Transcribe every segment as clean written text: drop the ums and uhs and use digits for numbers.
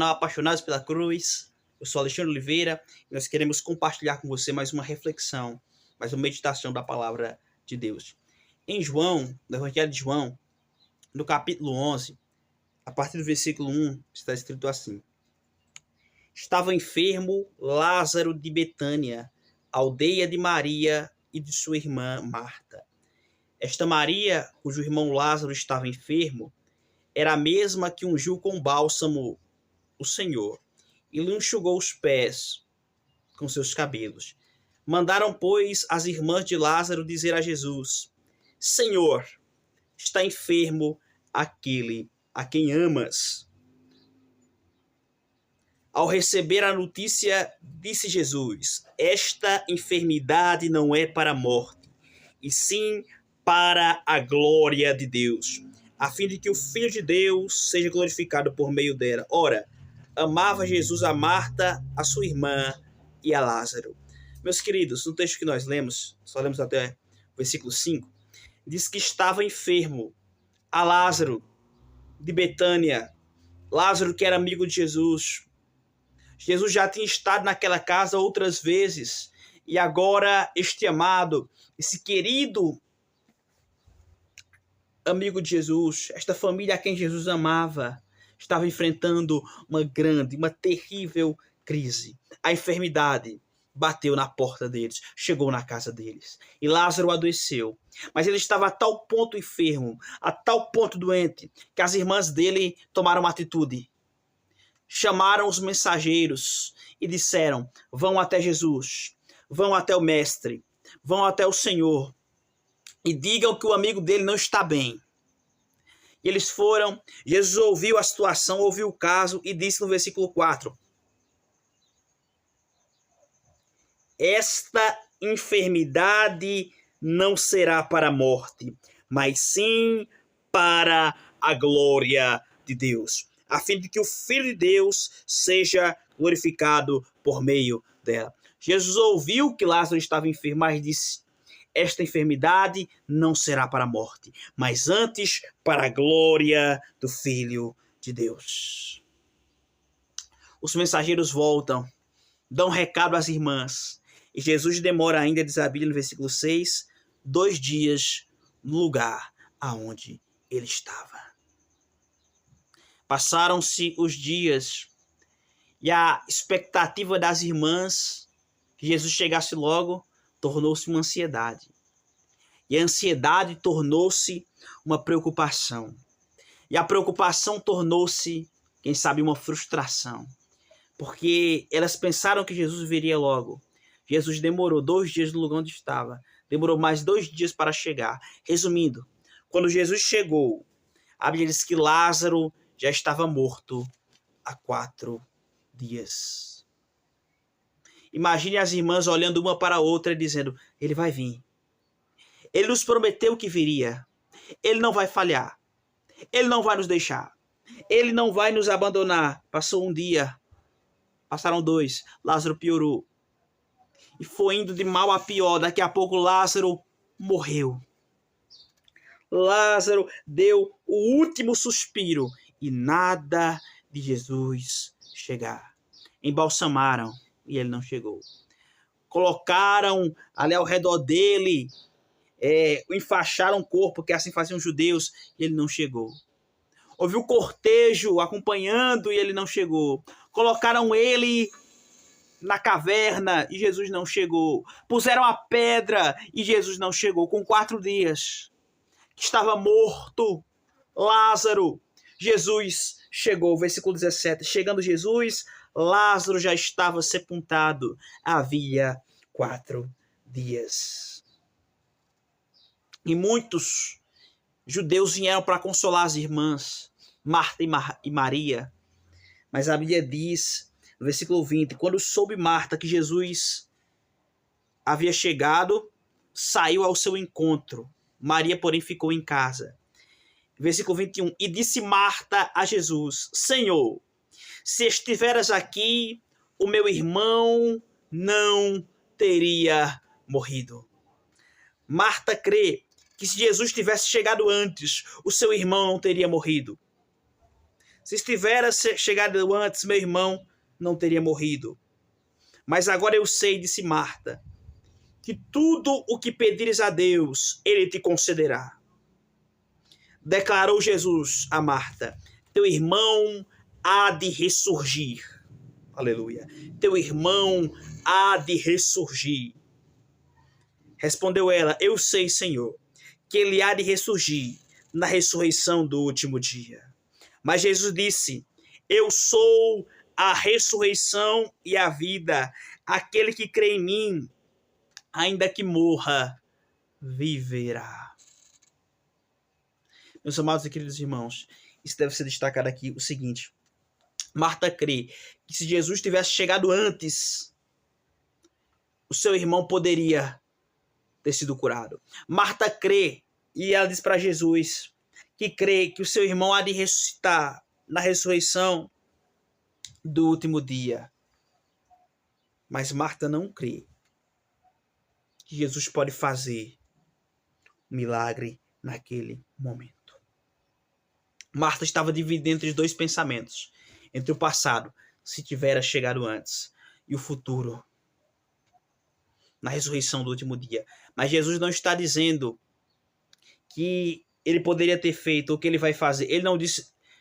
canal Apaixonados pela Cruz. Eu sou Alexandre Oliveira e nós queremos compartilhar com você mais uma reflexão, mais uma meditação da palavra de Deus. Em João, no Evangelho de João, no capítulo 11, a partir do versículo 1, está escrito assim: Estava enfermo Lázaro de Betânia, aldeia de Maria e de sua irmã Marta. Esta Maria, cujo irmão Lázaro estava enfermo, era a mesma que ungiu com bálsamo o Senhor e lhe enxugou os pés com seus cabelos. Mandaram, pois, as irmãs de Lázaro dizer a Jesus: Senhor, está enfermo aquele a quem amas. Ao receber a notícia, disse Jesus: Esta enfermidade não é para a morte, e sim para a glória de Deus, a fim de que o Filho de Deus seja glorificado por meio dela. Ora, amava Jesus a Marta, a sua irmã e a Lázaro. Meus queridos, no texto que nós lemos, só lemos até o versículo 5, diz que estava enfermo a Lázaro de Betânia. Lázaro, que era amigo de Jesus. Jesus já tinha estado naquela casa outras vezes, e agora este amado, esse querido amigo de Jesus, esta família a quem Jesus amava, estava enfrentando uma terrível crise. A enfermidade bateu na porta deles, chegou na casa deles. E Lázaro adoeceu. Mas ele estava a tal ponto enfermo, a tal ponto doente, que as irmãs dele tomaram uma atitude. Chamaram os mensageiros e disseram: vão até Jesus, vão até o Mestre, vão até o Senhor e digam que o amigo dele não está bem. E eles foram, Jesus ouviu a situação, ouviu o caso e disse no versículo 4: Esta enfermidade não será para a morte, mas sim para a glória de Deus, a fim de que o Filho de Deus seja glorificado por meio dela. Jesus ouviu que Lázaro estava enfermo, mas disse: esta enfermidade não será para a morte, mas antes para a glória do Filho de Deus. Os mensageiros voltam, dão recado às irmãs, e Jesus demora ainda, diz a Bíblia no versículo 6, 2 dias no lugar aonde ele estava. Passaram-se os dias e a expectativa das irmãs que Jesus chegasse logo tornou-se uma ansiedade. E a ansiedade tornou-se uma preocupação. E a preocupação tornou-se, quem sabe, uma frustração. Porque elas pensaram que Jesus viria logo. Jesus demorou 2 dias no lugar onde estava. Demorou mais 2 dias para chegar. Resumindo, quando Jesus chegou, a Bíblia diz que Lázaro já estava morto há 4 dias. Imagine as irmãs olhando uma para a outra e dizendo: ele vai vir. Ele nos prometeu que viria. Ele não vai falhar. Ele não vai nos deixar. Ele não vai nos abandonar. Passou 1 dia. Passaram 2. Lázaro piorou. E foi indo de mal a pior. Daqui a pouco Lázaro morreu. Lázaro deu o último suspiro. E nada de Jesus chegar. Embalsamaram. E ele não chegou. Colocaram ali ao redor dele, enfaixaram o corpo, que assim faziam os judeus, e ele não chegou. Houve o cortejo acompanhando e ele não chegou. Colocaram ele na caverna e Jesus não chegou. Puseram a pedra e Jesus não chegou. Com 4 dias, que estava morto Lázaro, Jesus chegou. Versículo 17. Chegando Jesus, Lázaro já estava sepultado havia 4 dias. E muitos judeus vieram para consolar as irmãs, Marta e Maria. Mas a Bíblia diz, no versículo 20, quando soube Marta que Jesus havia chegado, saiu ao seu encontro. Maria, porém, ficou em casa. Versículo 21, e disse Marta a Jesus: Senhor, se estiveras aqui, o meu irmão não teria morrido. Marta crê que se Jesus tivesse chegado antes, o seu irmão não teria morrido. Se estivesse chegado antes, meu irmão não teria morrido. Mas agora eu sei, disse Marta, que tudo o que pedires a Deus, ele te concederá. Declarou Jesus a Marta, teu irmão há de ressurgir. Aleluia. Teu irmão há de ressurgir. Respondeu ela, eu sei, Senhor, que ele há de ressurgir na ressurreição do último dia. Mas Jesus disse, eu sou a ressurreição e a vida. Aquele que crê em mim, ainda que morra, viverá. Meus amados e queridos irmãos, isso deve ser destacado aqui o seguinte. Marta crê que se Jesus tivesse chegado antes, o seu irmão poderia ter sido curado. Marta crê, e ela diz para Jesus que crê que o seu irmão há de ressuscitar na ressurreição do último dia. Mas Marta não crê que Jesus pode fazer um milagre naquele momento. Marta estava dividida entre dois pensamentos. Entre o passado, se tivera chegado antes, e o futuro, na ressurreição do último dia. Mas Jesus não está dizendo que ele poderia ter feito o que ele vai fazer.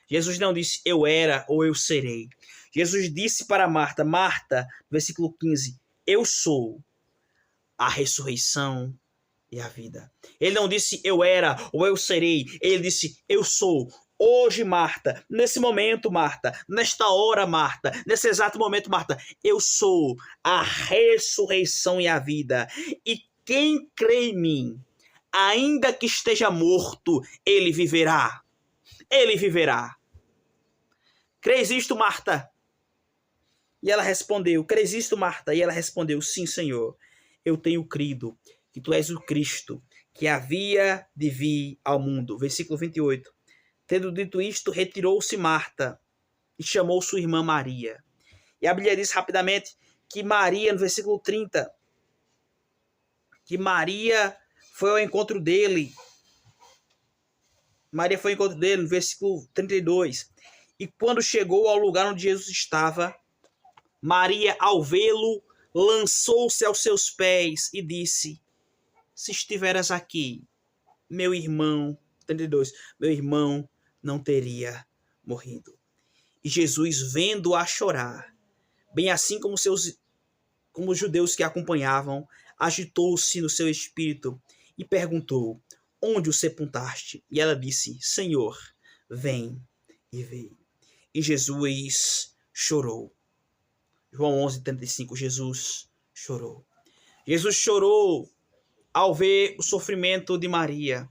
Jesus não disse eu era ou eu serei. Jesus disse para Marta, Marta, versículo 15, eu sou a ressurreição e a vida. Ele não disse eu era ou eu serei. Ele disse eu sou. Hoje, Marta, nesse momento, Marta, nesta hora, Marta, nesse exato momento, Marta, eu sou a ressurreição e a vida. E quem crê em mim, ainda que esteja morto, ele viverá. Ele viverá. Crês isto, Marta? E ela respondeu, crês isto, Marta? E ela respondeu, sim, Senhor. Eu tenho crido que tu és o Cristo, que havia de vir ao mundo. Versículo 28. Tendo dito isto, retirou-se Marta e chamou sua irmã Maria. E a Bíblia diz rapidamente que Maria, no versículo 30, que Maria foi ao encontro dele. Maria foi ao encontro dele, no versículo 32. E quando chegou ao lugar onde Jesus estava, Maria, ao vê-lo, lançou-se aos seus pés e disse, se estiveras aqui, meu irmão, 32, meu irmão não teria morrido. E Jesus, vendo-a chorar, bem assim como os judeus que a acompanhavam, agitou-se no seu espírito e perguntou, onde o sepultaste? E ela disse, Senhor, vem e vê. E Jesus chorou. João 11:35, Jesus chorou. Jesus chorou ao ver o sofrimento de Maria.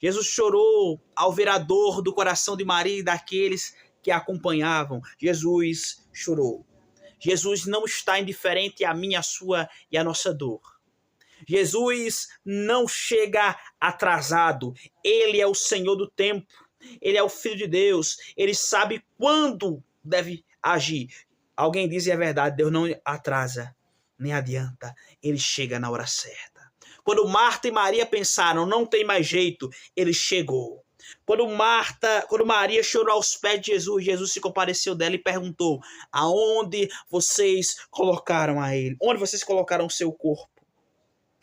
Jesus chorou ao ver a dor do coração de Maria e daqueles que a acompanhavam. Jesus chorou. Jesus não está indiferente à minha, à sua e à nossa dor. Jesus não chega atrasado. Ele é o Senhor do tempo. Ele é o Filho de Deus. Ele sabe quando deve agir. Alguém diz e é verdade, Deus não atrasa, nem adianta. Ele chega na hora certa. Quando Marta e Maria pensaram, não tem mais jeito, ele chegou. Quando Maria chorou aos pés de Jesus, Jesus se compadeceu dela e perguntou, aonde vocês colocaram a ele? Onde vocês colocaram o seu corpo?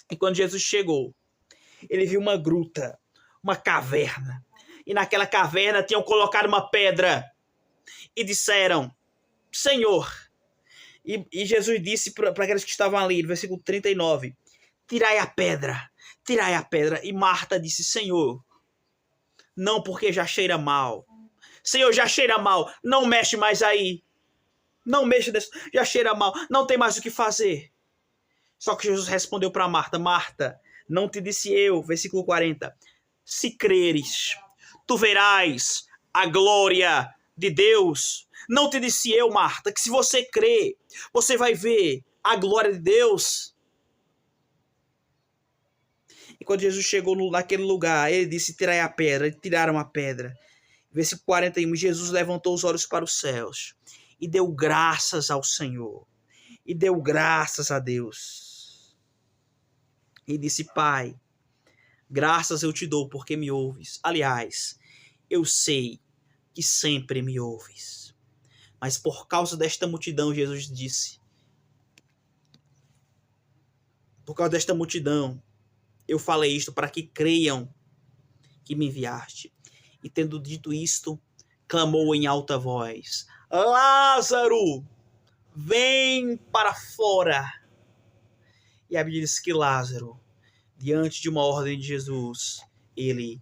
E quando Jesus chegou, ele viu uma gruta, uma caverna. E naquela caverna tinham colocado uma pedra. E disseram, Senhor. E Jesus disse para aqueles que estavam ali, no versículo 39, tirai a pedra, tirai a pedra. E Marta disse, Senhor, não, porque já cheira mal. Senhor, já cheira mal, não mexe mais aí. Não mexe, já cheira mal, não tem mais o que fazer. Só que Jesus respondeu para Marta, Marta, não te disse eu, versículo 40, se creres, tu verás a glória de Deus. Não te disse eu, Marta, que se você crer, você vai ver a glória de Deus. E quando Jesus chegou naquele lugar, ele disse, tirai a pedra. E tiraram a pedra. Versículo 41, Jesus levantou os olhos para os céus e deu graças ao Senhor. E deu graças a Deus. E disse, Pai, graças eu te dou porque me ouves. Aliás, eu sei que sempre me ouves. Mas por causa desta multidão, Jesus disse, por causa desta multidão, eu falei isto para que creiam que me enviaste. E tendo dito isto, clamou em alta voz, Lázaro, vem para fora. E a Bíblia diz que Lázaro, diante de uma ordem de Jesus, ele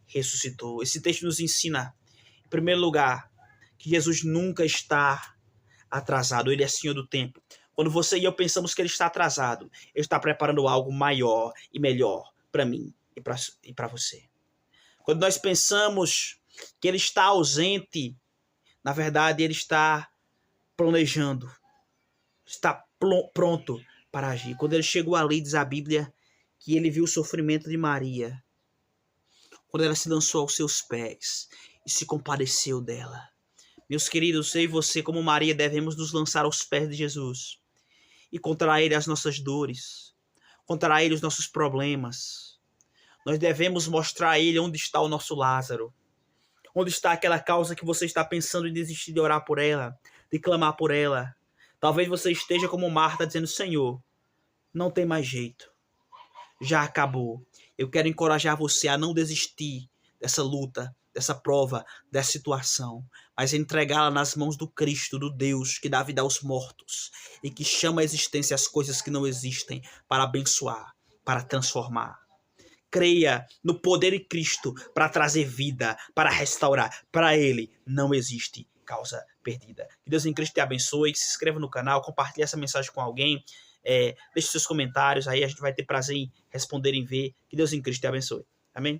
ressuscitou. Esse texto nos ensina, em primeiro lugar, que Jesus nunca está atrasado, ele é Senhor do tempo. Quando você e eu pensamos que ele está atrasado, ele está preparando algo maior e melhor para mim e para você. Quando nós pensamos que ele está ausente, na verdade ele está planejando, está pronto para agir. Quando ele chegou ali, diz a Bíblia, que ele viu o sofrimento de Maria, quando ela se lançou aos seus pés e se compadeceu dela. Meus queridos, eu e você, como Maria, devemos nos lançar aos pés de Jesus e contar a ele as nossas dores, contar a ele os nossos problemas. Nós devemos mostrar a ele onde está o nosso Lázaro, onde está aquela causa que você está pensando em desistir de orar por ela, de clamar por ela. Talvez você esteja como Marta dizendo, Senhor, não tem mais jeito, já acabou. Eu quero encorajar você a não desistir dessa luta, dessa prova, dessa situação, mas entregá-la nas mãos do Cristo, do Deus que dá vida aos mortos e que chama à existência as coisas que não existem para abençoar, para transformar. Creia no poder de Cristo para trazer vida, para restaurar. Para Ele não existe causa perdida. Que Deus em Cristo te abençoe, se inscreva no canal, compartilhe essa mensagem com alguém, deixe seus comentários, aí a gente vai ter prazer em responder, em ver. Que Deus em Cristo te abençoe. Amém?